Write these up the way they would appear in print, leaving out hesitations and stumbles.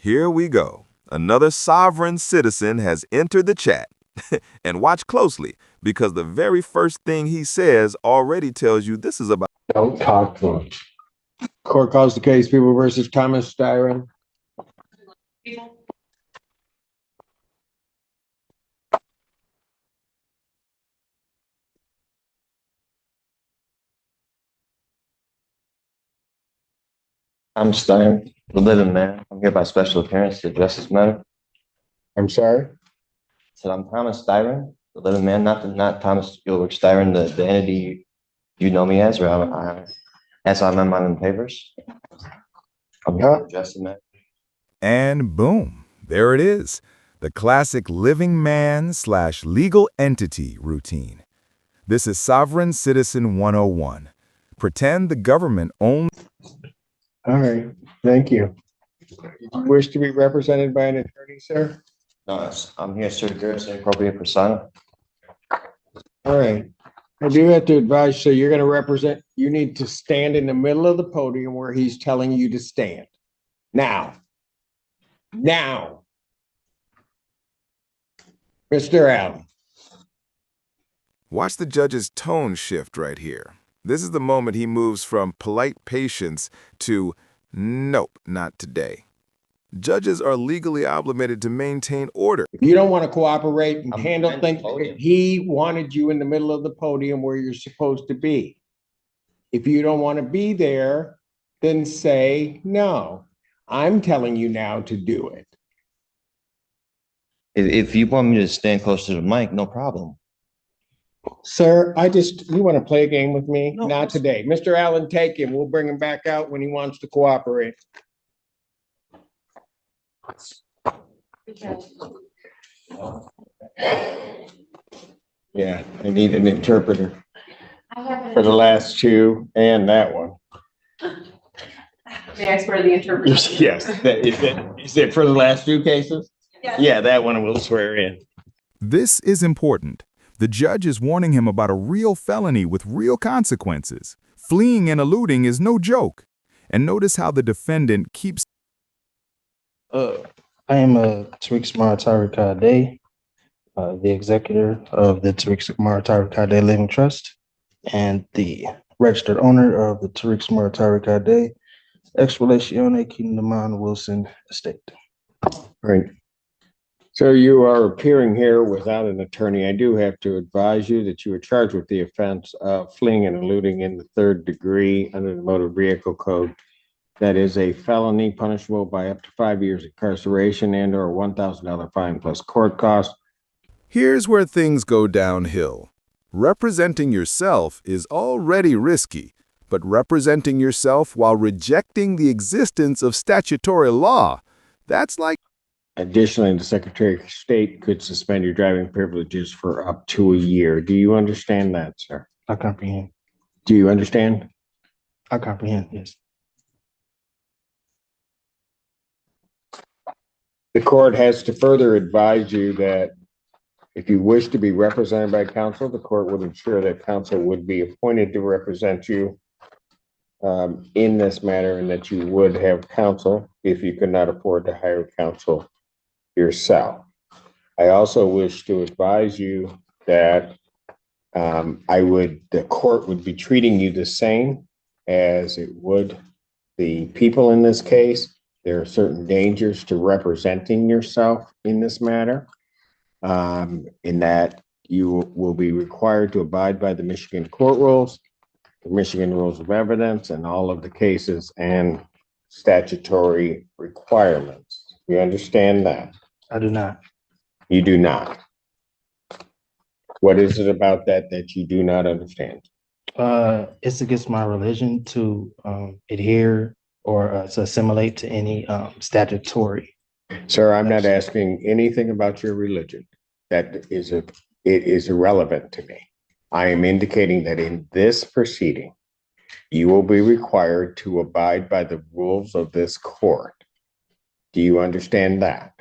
Here we go. Another sovereign citizen has entered the chat. And watch closely, because the very first thing he says already tells you this is about. Don't talk to him. Court calls the case, People versus Thomas Styron. I'm Stein, the living man. I'm here by special appearance to address this matter. I'm sorry? So I'm Thomas Styron, the living man, not Thomas Ulrich Styron, the entity you know me as, or as I'm in my papers. I'm here to address the matter. And boom, there it is. The classic living man / legal entity routine. This is Sovereign Citizen 101. Pretend the government owns. All right, thank you. You wish to be represented by an attorney, sir? No, I'm here to address the appropriate persona. All right. I do have to advise, so you're going to represent, you need to stand in the middle of the podium where he's telling you to stand. Now. Mr. Allen. Watch the judge's tone shift right here. This is the moment he moves from polite patience to, nope, not today. Judges are legally obligated to maintain order. If you don't want to cooperate and I'm handle behind the things, podium. he wanted you in the middle of the podium where you're supposed to be. If you don't want to be there, then say no. I'm telling you now to do it. If you want me to stand close to the mic, no problem. Sir, you want to play a game with me? No. Not today. Mr. Allen, take him. We'll bring him back out when he wants to cooperate. Yeah, I need an interpreter for the last two and that one. May I swear the interpreter? Yes, is it for the last two cases? Yes. Yeah, that one we'll swear in. This is important. The judge is warning him about a real felony with real consequences. Fleeing and eluding is no joke. And notice how the defendant keeps. I am Tariq Maratari Kade, the executor of the Tariq Maratari Kade Living Trust and the registered owner of the Tariq Maratari Kade Ex Relatione Kindaman Wilson Estate. Right. So you are appearing here without an attorney. I do have to advise you that you are charged with the offense of fleeing and eluding in the 3rd degree under the Motor Vehicle Code. That is a felony punishable by up to 5 years incarceration and or a $1,000 fine plus court costs. Here's where things go downhill. Representing yourself is already risky, but representing yourself while rejecting the existence of statutory law, that's like. Additionally, the Secretary of State could suspend your driving privileges for up to a year. Do you understand that, sir? I comprehend. Do you understand? I comprehend, yes. The court has to further advise you that if you wish to be represented by counsel, the court would ensure that counsel would be appointed to represent you in this matter, and that you would have counsel if you could not afford to hire counsel yourself. I also wish to advise you that the court would be treating you the same as it would the people in this case. There are certain dangers to representing yourself in this matter, in that you will be required to abide by the Michigan court rules, the Michigan rules of evidence, and all of the cases and statutory requirements. You understand that? I do not. You do not. What is it about that you do not understand? It's against my religion to adhere or to assimilate to any statutory. Sir, I'm not asking anything about your religion. It is irrelevant to me. I am indicating that in this proceeding, you will be required to abide by the rules of this court. Do you understand that?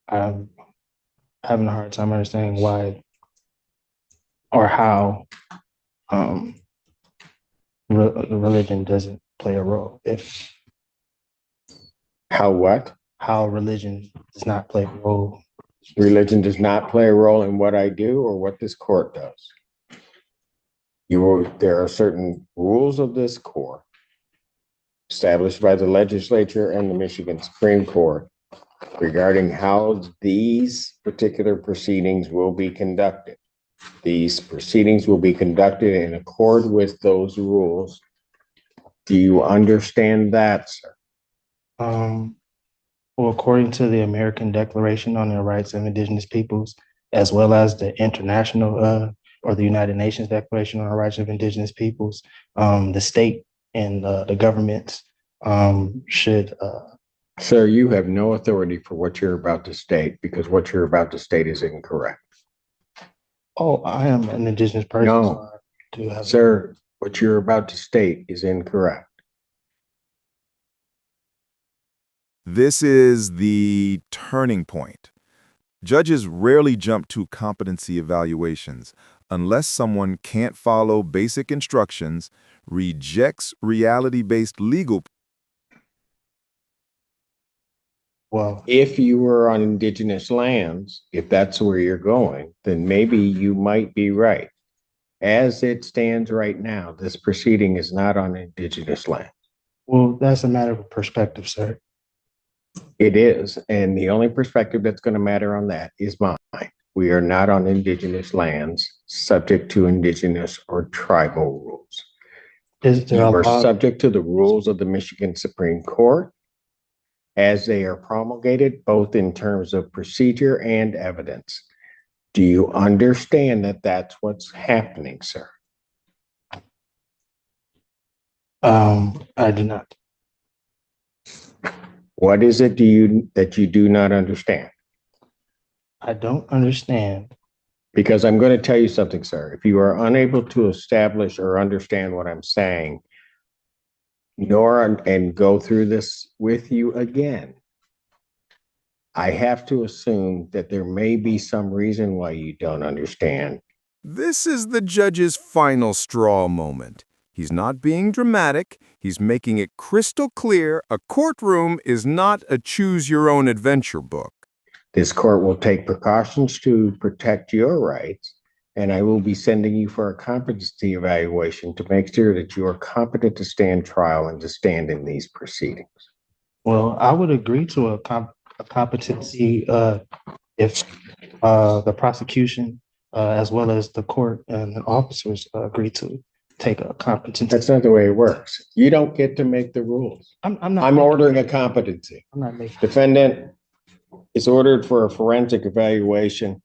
I'm having a hard time understanding why or how religion doesn't play a role. If How what? How religion does not play a role. Religion does not play a role in what I do or what this court does. There are certain rules of this court established by the legislature and the Michigan Supreme Court regarding how these particular proceedings will be conducted. These proceedings will be conducted in accord with those rules. Do you understand that, sir? Well, according to the American Declaration on the Rights of Indigenous Peoples, as well as the international or the United Nations Declaration on the Rights of Indigenous Peoples, the state and the governments should. Sir, you have no authority for what you're about to state because what you're about to state is incorrect. Oh, I am an Indigenous person. No, so I do have sir, what you're about to state is incorrect. This is the turning point. Judges rarely jump to competency evaluations unless someone can't follow basic instructions, rejects reality-based legal. Well, If you were on indigenous lands, if that's where you're going, then maybe you might be right. As it stands right now, this proceeding is not on indigenous land. well, that's a matter of perspective, sir. It is, and the only perspective that's going to matter on that is mine. We are not on indigenous lands subject to indigenous or tribal rules. Is there You a are law? subject to the rules of the Michigan Supreme Court as they are promulgated, both in terms of procedure and evidence. Do you understand that that's what's happening, sir? I do not. What is it that you do not understand? I don't understand. Because I'm going to tell you something, sir. If you are unable to establish or understand what I'm saying, and go through this with you again, I have to assume that there may be some reason why you don't understand. This is the judge's final straw moment. He's not being dramatic. He's making it crystal clear a courtroom is not a choose-your-own-adventure book. This court will take precautions to protect your rights, and I will be sending you for a competency evaluation to make sure that you are competent to stand trial and to stand in these proceedings. Well, I would agree to a competency if the prosecution as well as the court and the officers agree to take a competency. That's not the way it works. You don't get to make the rules. I'm not. I'm ordering a competency. I'm not making. Defendant is ordered for a forensic evaluation.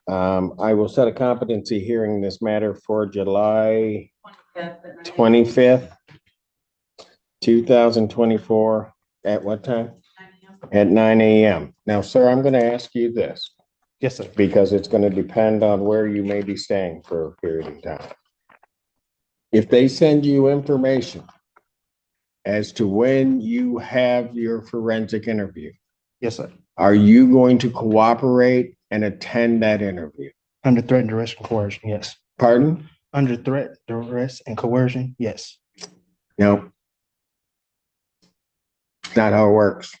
I will set a competency hearing in this matter for July 25th, 2024. At what time? At 9 a.m. Now, sir, I'm going to ask you this. Yes, sir. Because it's going to depend on where you may be staying for a period of time. If they send you information as to when you have your forensic interview, Yes, sir. are you going to cooperate and attend that interview? Under threat, duress, and coercion, yes. Pardon? Under threat, duress, and coercion, yes. No. It's not how it works.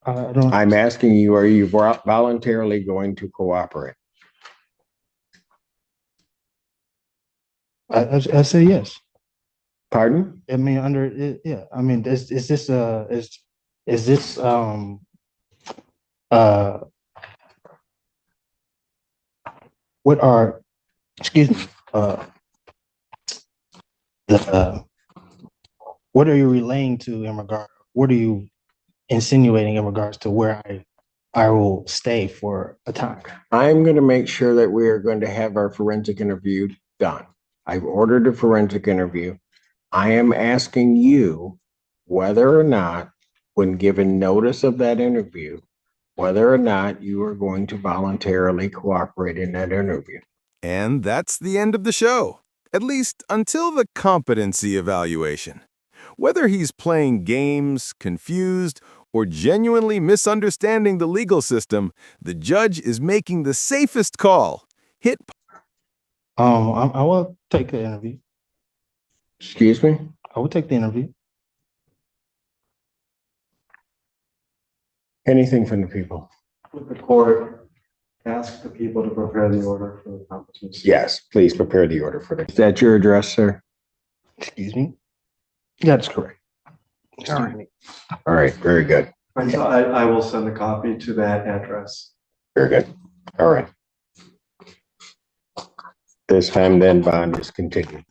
I don't. I'm asking you, are you voluntarily going to cooperate? I say yes. Pardon? I mean, under it, yeah. I mean, is this what are, excuse me, what are you relaying to in regard? What are you insinuating in regards to where I will stay for a time? I'm going to make sure that we are going to have our forensic interview done. I've ordered a forensic interview. I am asking you whether or not, when given notice of that interview, whether or not you are going to voluntarily cooperate in that interview. And that's the end of the show, at least until the competency evaluation. Whether he's playing games, confused, or genuinely misunderstanding the legal system, the judge is making the safest call. Hit. I will take the interview. Excuse me? I will take the interview. Anything from the people? Would the court ask the people to prepare the order for the competency? Yes, please prepare the order for that. Is that your address, sir? Excuse me? That's correct. All right, very good. And so I will send a copy to that address. Very good. All right. This time then bond is continued.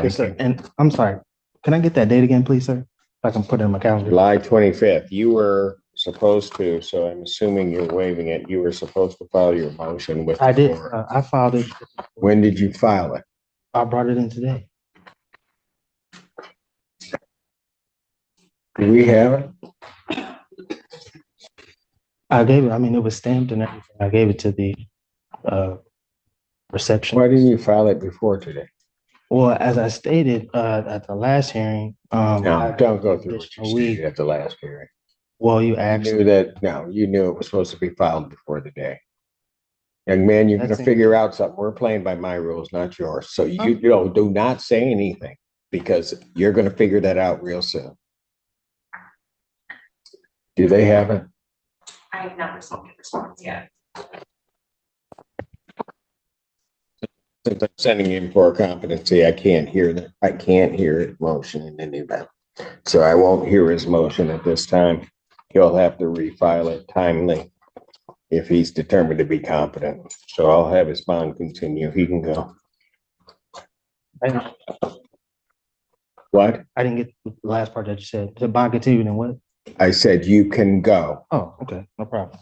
Yes, sir. And I'm sorry, can I get that date again, please, sir? If I can put it in my calendar. July 25th, you were supposed to, so I'm assuming you're waiving it. You were supposed to file your motion with. I the did, court. I filed it. When did you file it? I brought it in today. Do we have it? I gave it, I mean, it was stamped and everything. I gave it to the reception. Why didn't you file it before today? Well, as I stated at the last hearing, No, don't go through what additional you week. stated at the last hearing. Well, you You asked. knew that, no, you knew it was supposed to be filed before the day. Young man, you're gonna That's it. figure out something. We're playing by my rules, not yours. So you know, do not say anything because you're gonna figure that out real soon. Do they have it? I have not received a response yet. Since I'm sending in for a competency, I can't hear that. I can't hear his motion in any event. So I won't hear his motion at this time. He'll have to refile it timely if he's determined to be competent. So I'll have his bond continue. He can go. I What? didn't get the last part that you said. The bond continued and what? I said you can go. Oh, okay, no problem.